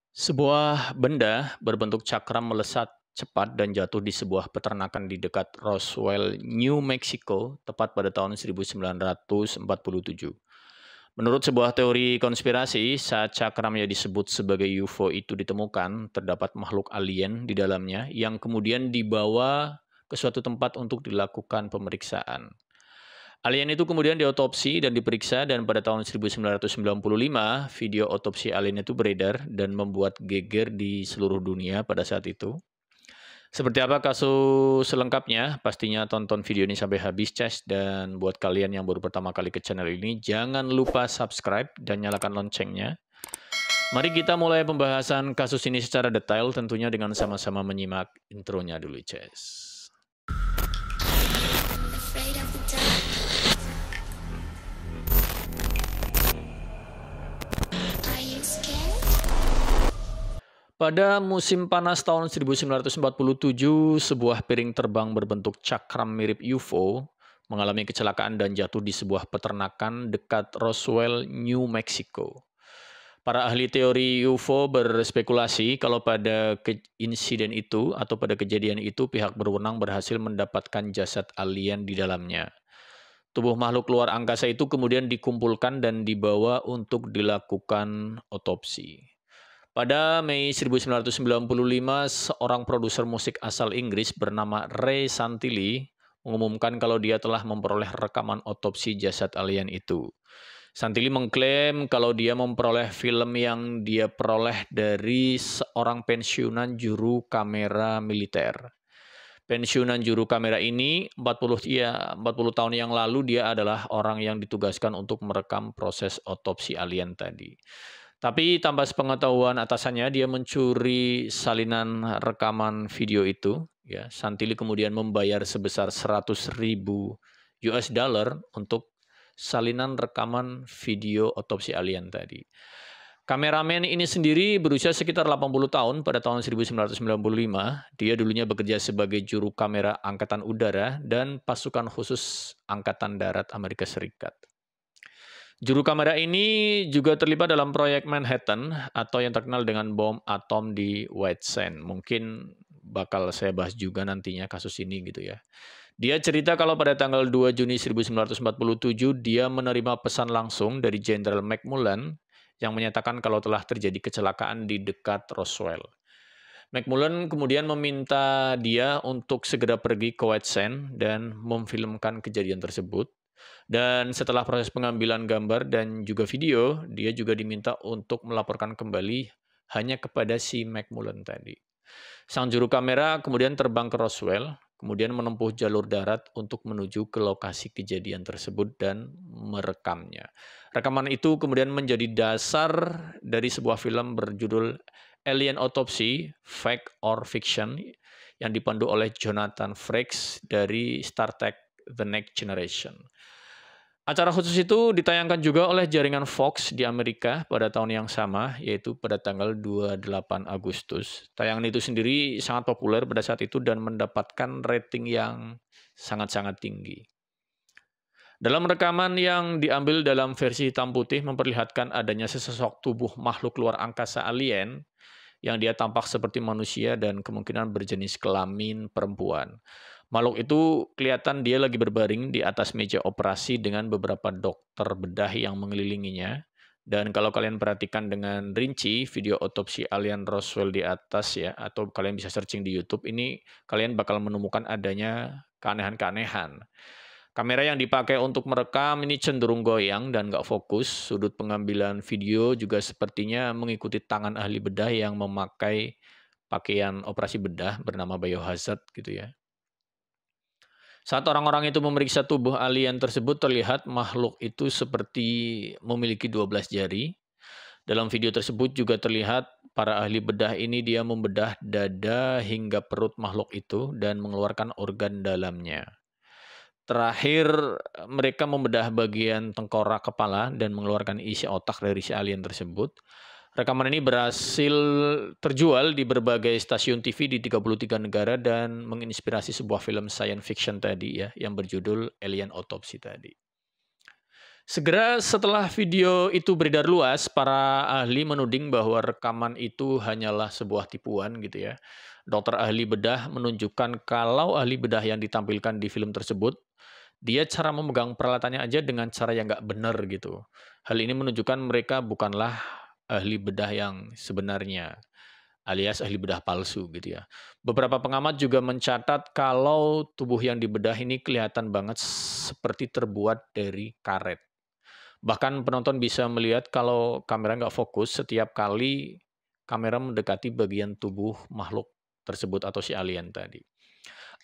Sebuah benda berbentuk cakram melesat cepat dan jatuh di sebuah peternakan di dekat Roswell, New Mexico, tepat pada tahun 1947. Menurut sebuah teori konspirasi, saat cakram yang disebut sebagai UFO itu ditemukan, terdapat makhluk alien di dalamnya yang kemudian dibawa ke suatu tempat untuk dilakukan pemeriksaan. Alien itu kemudian diotopsi dan diperiksa dan pada tahun 1995 video otopsi alien itu beredar dan membuat geger di seluruh dunia pada saat itu. Seperti apa kasus selengkapnya? Pastinya tonton video ini sampai habis, Ces. Dan buat kalian yang baru pertama kali ke channel ini, jangan lupa subscribe dan nyalakan loncengnya. Mari kita mulai pembahasan kasus ini secara detail, tentunya dengan sama-sama menyimak intronya dulu, Ces. Pada musim panas tahun 1947, sebuah piring terbang berbentuk cakram mirip UFO mengalami kecelakaan dan jatuh di sebuah peternakan dekat Roswell, New Mexico. Para ahli teori UFO berspekulasi kalau pada insiden itu atau pada kejadian itu pihak berwenang berhasil mendapatkan jasad alien di dalamnya. Tubuh makhluk luar angkasa itu kemudian dikumpulkan dan dibawa untuk dilakukan otopsi. Pada Mei 1995, seorang produser musik asal Inggris bernama Ray Santilli mengumumkan kalau dia telah memperoleh rekaman otopsi jasad alien itu. Santilli mengklaim kalau dia memperoleh film yang dia peroleh dari seorang pensiunan juru kamera militer. Pensiunan juru kamera ini 40 tahun yang lalu dia adalah orang yang ditugaskan untuk merekam proses otopsi alien tadi. Tapi tanpa sepengetahuan atasannya, dia mencuri salinan rekaman video itu. Ya, Santilli kemudian membayar sebesar 100.000 US dollar untuk salinan rekaman video otopsi alien tadi. Kameramen ini sendiri berusia sekitar 80 tahun pada tahun 1995. Dia dulunya bekerja sebagai juru kamera Angkatan Udara dan pasukan khusus Angkatan Darat Amerika Serikat. Juru kamera ini juga terlibat dalam proyek Manhattan atau yang terkenal dengan bom atom di White Sands. Mungkin bakal saya bahas juga nantinya kasus ini gitu ya. Dia cerita kalau pada tanggal 2 Juni 1947 dia menerima pesan langsung dari Jenderal McMullen yang menyatakan kalau telah terjadi kecelakaan di dekat Roswell. McMullen kemudian meminta dia untuk segera pergi ke White Sands dan memfilmkan kejadian tersebut. Dan setelah proses pengambilan gambar dan juga video, dia juga diminta untuk melaporkan kembali hanya kepada si McMullen tadi. Sang juru kamera kemudian terbang ke Roswell, kemudian menempuh jalur darat untuk menuju ke lokasi kejadian tersebut dan merekamnya. Rekaman itu kemudian menjadi dasar dari sebuah film berjudul Alien Autopsy, Fact or Fiction, yang dipandu oleh Jonathan Frakes dari Star Trek The Next Generation. Acara khusus itu ditayangkan juga oleh jaringan Fox di Amerika pada tahun yang sama, yaitu pada tanggal 28 Agustus. Tayangan itu sendiri sangat populer pada saat itu dan mendapatkan rating yang sangat-sangat tinggi. Dalam rekaman yang diambil dalam versi hitam putih memperlihatkan adanya sesosok tubuh makhluk luar angkasa alien yang dia tampak seperti manusia dan kemungkinan berjenis kelamin perempuan. Makhluk itu kelihatan dia lagi berbaring di atas meja operasi dengan beberapa dokter bedah yang mengelilinginya. Dan kalau kalian perhatikan dengan rinci video otopsi alien Roswell di atas ya, atau kalian bisa searching di YouTube, ini kalian bakal menemukan adanya keanehan-keanehan. Kamera yang dipakai untuk merekam ini cenderung goyang dan nggak fokus. Sudut pengambilan video juga sepertinya mengikuti tangan ahli bedah yang memakai pakaian operasi bedah bernama biohazard gitu ya. Saat orang-orang itu memeriksa tubuh alien tersebut, terlihat makhluk itu seperti memiliki 12 jari. Dalam video tersebut juga terlihat para ahli bedah ini dia membedah dada hingga perut makhluk itu dan mengeluarkan organ dalamnya. Terakhir, mereka membedah bagian tengkorak kepala dan mengeluarkan isi otak dari si alien tersebut. Rekaman ini berhasil terjual di berbagai stasiun TV di 33 negara dan menginspirasi sebuah film science fiction tadi ya, yang berjudul Alien Autopsy tadi. Segera setelah video itu beredar luas, para ahli menuding bahwa rekaman itu hanyalah sebuah tipuan gitu ya. Dokter ahli bedah menunjukkan kalau ahli bedah yang ditampilkan di film tersebut, dia cara memegang peralatannya aja dengan cara yang nggak benar gitu. Hal ini menunjukkan mereka bukanlah ahli bedah yang sebenarnya, alias ahli bedah palsu gitu ya. Beberapa pengamat juga mencatat kalau tubuh yang dibedah ini kelihatan banget seperti terbuat dari karet. Bahkan penonton bisa melihat kalau kamera nggak fokus setiap kali kamera mendekati bagian tubuh makhluk tersebut atau si alien tadi.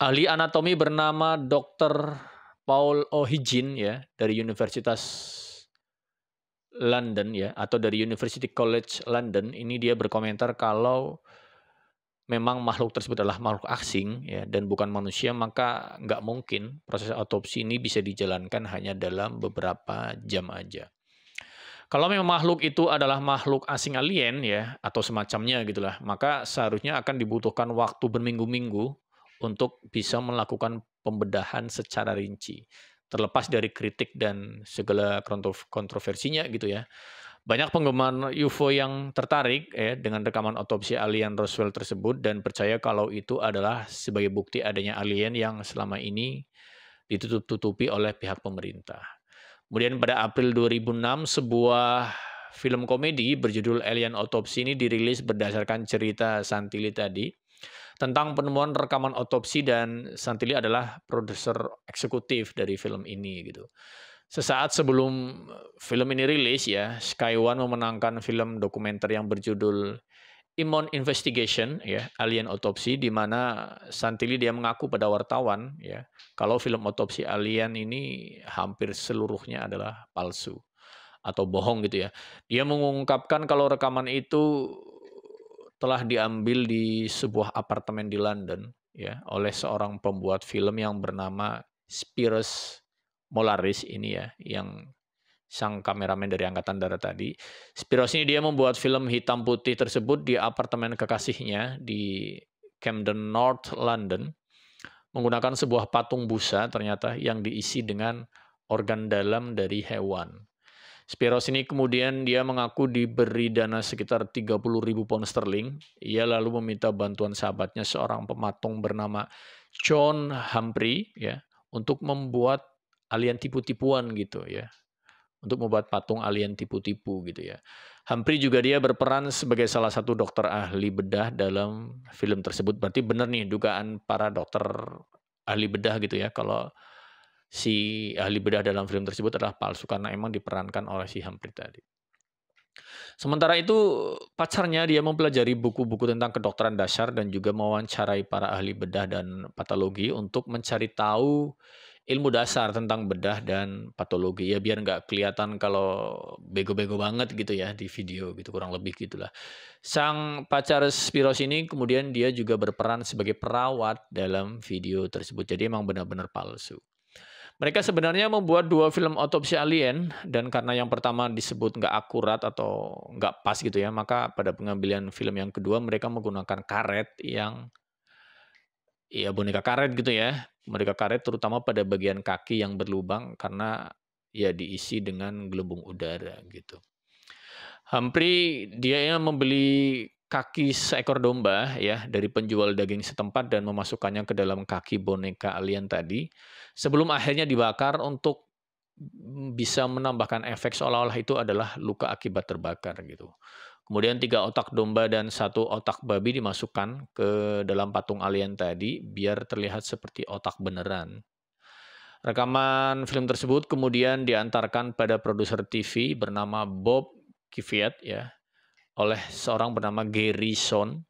Ahli anatomi bernama Dr. Paul O'Higgins ya dari Universitas London ya atau dari University College London, ini dia berkomentar kalau memang makhluk tersebut adalah makhluk asing ya dan bukan manusia, maka nggak mungkin proses autopsi ini bisa dijalankan hanya dalam beberapa jam aja. Kalau memang makhluk itu adalah makhluk asing alien ya atau semacamnya gitulah, maka seharusnya akan dibutuhkan waktu berminggu-minggu untuk bisa melakukan pembedahan secara rinci. Terlepas dari kritik dan segala kontroversinya gitu ya. Banyak penggemar UFO yang tertarik ya dengan rekaman otopsi alien Roswell tersebut dan percaya kalau itu adalah sebagai bukti adanya alien yang selama ini ditutup-tutupi oleh pihak pemerintah. Kemudian pada April 2006, sebuah film komedi berjudul Alien Autopsy ini dirilis berdasarkan cerita Santilli tadi tentang penemuan rekaman otopsi, dan Santilli adalah produser eksekutif dari film ini gitu. Sesaat sebelum film ini rilis ya, Sky One memenangkan film dokumenter yang berjudul Immon Investigation ya, Alien Autopsy, di mana Santilli dia mengaku pada wartawan ya, kalau film otopsi alien ini hampir seluruhnya adalah palsu atau bohong gitu ya. Dia mengungkapkan kalau rekaman itu telah diambil di sebuah apartemen di London ya oleh seorang pembuat film yang bernama Spiros Molaris ini ya, yang sang kameramen dari Angkatan Darat tadi. Spiros ini dia membuat film hitam putih tersebut di apartemen kekasihnya di Camden North, London, menggunakan sebuah patung busa ternyata yang diisi dengan organ dalam dari hewan. Spiros ini kemudian dia mengaku diberi dana sekitar 30.000 pound sterling. Ia lalu meminta bantuan sahabatnya seorang pematung bernama John Humphrey ya untuk membuat alien tipu-tipuan gitu ya, untuk membuat patung alien tipu-tipu gitu ya. Humphrey juga dia berperan sebagai salah satu dokter ahli bedah dalam film tersebut. Berarti benar nih dugaan para dokter ahli bedah gitu ya, kalau si ahli bedah dalam film tersebut adalah palsu karena emang diperankan oleh si Humphrey tadi. Sementara itu pacarnya dia mempelajari buku-buku tentang kedokteran dasar dan juga mewawancarai para ahli bedah dan patologi untuk mencari tahu ilmu dasar tentang bedah dan patologi ya, biar nggak kelihatan kalau bego-bego banget gitu ya di video gitu, kurang lebih gitulah. Sang pacar Spiros ini kemudian dia juga berperan sebagai perawat dalam video tersebut. Jadi emang benar-benar palsu. Mereka sebenarnya membuat 2 film otopsi alien dan karena yang pertama disebut nggak akurat atau nggak pas gitu ya, maka pada pengambilan film yang kedua mereka menggunakan karet yang ya boneka karet gitu ya. Boneka karet terutama pada bagian kaki yang berlubang karena ya diisi dengan gelembung udara gitu. Humphrey dia yang membeli kaki seekor domba ya dari penjual daging setempat dan memasukkannya ke dalam kaki boneka alien tadi sebelum akhirnya dibakar untuk bisa menambahkan efek seolah-olah itu adalah luka akibat terbakar gitu. Kemudian 3 otak domba dan 1 otak babi dimasukkan ke dalam patung alien tadi biar terlihat seperti otak beneran. Rekaman film tersebut kemudian diantarkan pada produser TV bernama Bob Kvyat ya, oleh seorang bernama Gary Son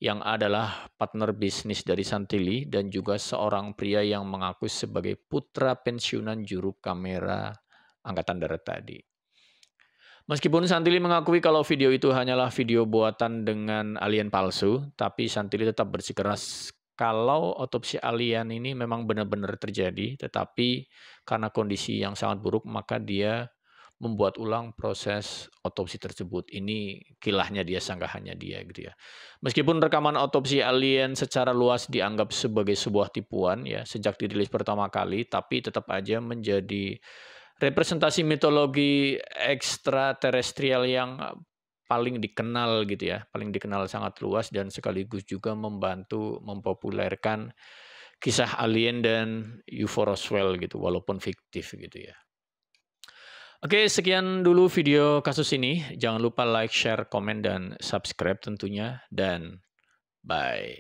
yang adalah partner bisnis dari Santilli dan juga seorang pria yang mengaku sebagai putra pensiunan juru kamera Angkatan Darat tadi. Meskipun Santilli mengakui kalau video itu hanyalah video buatan dengan alien palsu, tapi Santilli tetap bersikeras kalau otopsi alien ini memang benar-benar terjadi, tetapi karena kondisi yang sangat buruk maka dia membuat ulang proses otopsi tersebut. Ini kilahnya dia, sanggahannya dia gitu ya. Meskipun rekaman otopsi alien secara luas dianggap sebagai sebuah tipuan ya sejak dirilis pertama kali, tapi tetap aja menjadi representasi mitologi ekstraterestrial yang paling dikenal gitu ya, paling dikenal sangat luas dan sekaligus juga membantu mempopulerkan kisah alien dan UFO Roswell gitu, walaupun fiktif gitu ya. Oke, sekian dulu video kasus ini. Jangan lupa like, share, komen, dan subscribe tentunya. Dan bye.